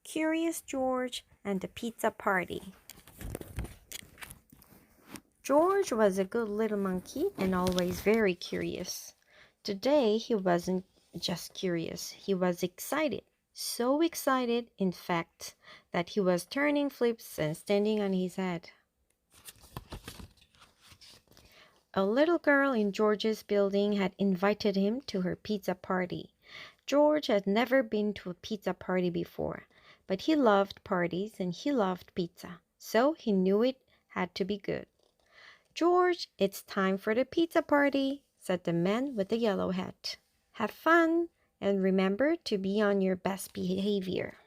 Curious George and the Pizza Party. George was a good little monkey and always very curious. Today he wasn't just curious, he was excited. So excited, in fact, that he was turning flips and standing on his head. A little girl in George's building had invited him to her pizza party. George had never been to a pizza party before, but he loved parties and he loved pizza, so he knew it had to be good. "George, it's time for the pizza party," said the man with the yellow hat. "Have fun, and remember to be on your best behavior."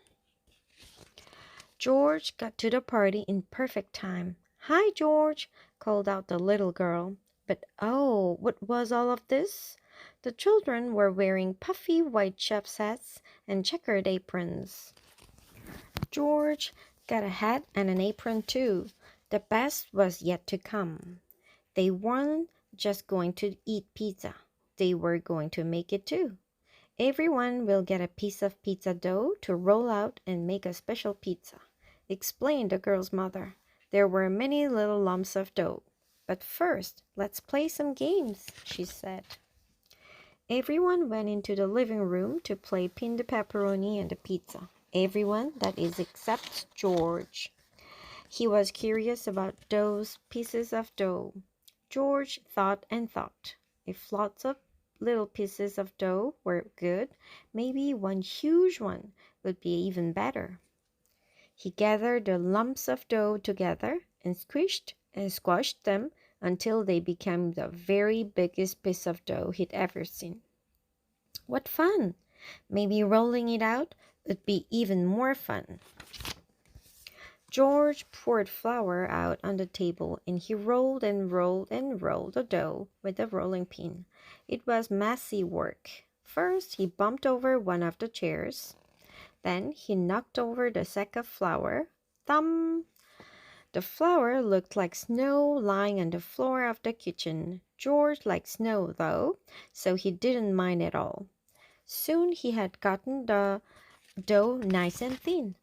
George got to the party in perfect time. "Hi, George," called out the little girl. But oh, what was all of this? The children were wearing puffy white chef's hats and checkered aprons. George got a hat and an apron too. The best was yet to come. They weren't just going to eat pizza. They were going to make it too. "Everyone will get a piece of pizza dough to roll out and make a special pizza," explained the girl's mother. There were many little lumps of dough. "But first, let's play some games," she said. Everyone went into the living room to play Pin the Pepperoni and the Pizza. Everyone, that is, except George. He was curious about those pieces of dough. George thought and thought. If lots of little pieces of dough were good, maybe one huge one would be even better. He gathered the lumps of dough together and squashed them until they became the very biggest piece of dough he'd ever seen. What fun! Maybe rolling it out would be even more fun. George poured flour out on the table and he rolled and rolled and rolled the dough with the rolling pin. It was messy work. First, he bumped over one of the chairs. Then he knocked over the sack of flour. Thump! The flour looked like snow lying on the floor of the kitchen. George liked snow, though, so he didn't mind at all. Soon he had gotten the dough nice and thin.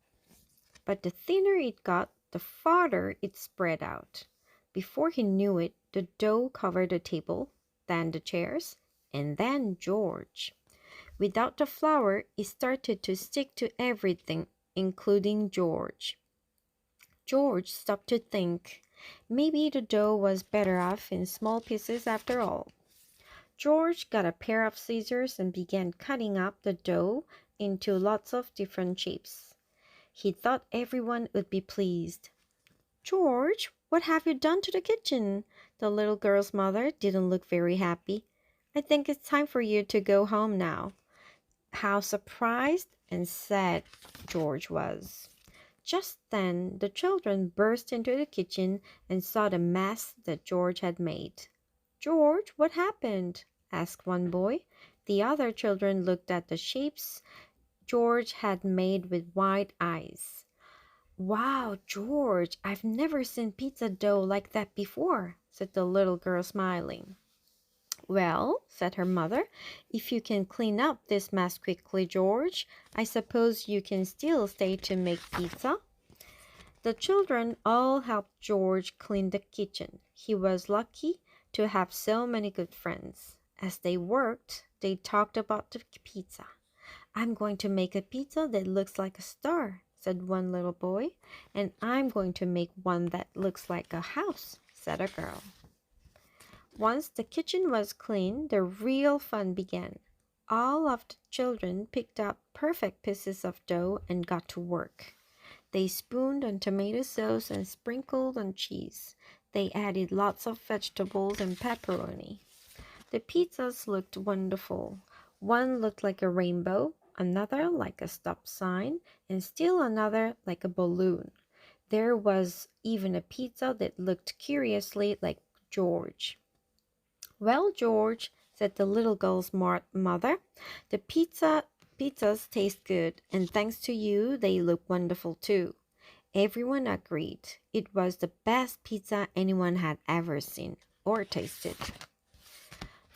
But the thinner it got, the farther it spread out. Before he knew it, the dough covered the table, then the chairs, and then George. Without the flour, it started to stick to everything, including George. George stopped to think. Maybe the dough was better off in small pieces after all. George got a pair of scissors and began cutting up the dough into lots of different shapes. He thought everyone would be pleased. "George, what have you done to the kitchen?" The little girl's mother didn't look very happy. "I think it's time for you to go home now." How surprised and sad George was. Just then, the children burst into the kitchen and saw the mess that George had made. "George, what happened?" asked one boy. The other children looked at the shapes George had made with wide eyes. "Wow, George, I've never seen pizza dough like that before," said the little girl, smiling. "Well," said her mother, "if you can clean up this mess quickly, George, I suppose you can still stay to make pizza." The children all helped George clean the kitchen. He was lucky to have so many good friends. As they worked, they talked about the pizza. "I'm going to make a pizza that looks like a star," said one little boy. "And I'm going to make one that looks like a house," said a girl. Once the kitchen was clean, the real fun began. All of the children picked up perfect pieces of dough and got to work. They spooned on tomato sauce and sprinkled on cheese. They added lots of vegetables and pepperoni. The pizzas looked wonderful. One looked like a rainbow, another like a stop sign, and still another like a balloon. There was even a pizza that looked curiously like George. "Well, George," said the little girl's mother, "the pizzas taste good, and thanks to you, they look wonderful too." Everyone agreed. It was the best pizza anyone had ever seen or tasted.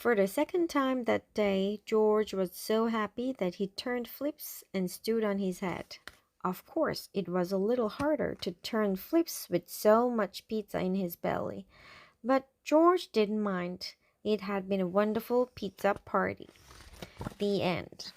For the second time that day, George was so happy that he turned flips and stood on his head. Of course, it was a little harder to turn flips with so much pizza in his belly, but George didn't mind. It had been a wonderful pizza party. The end.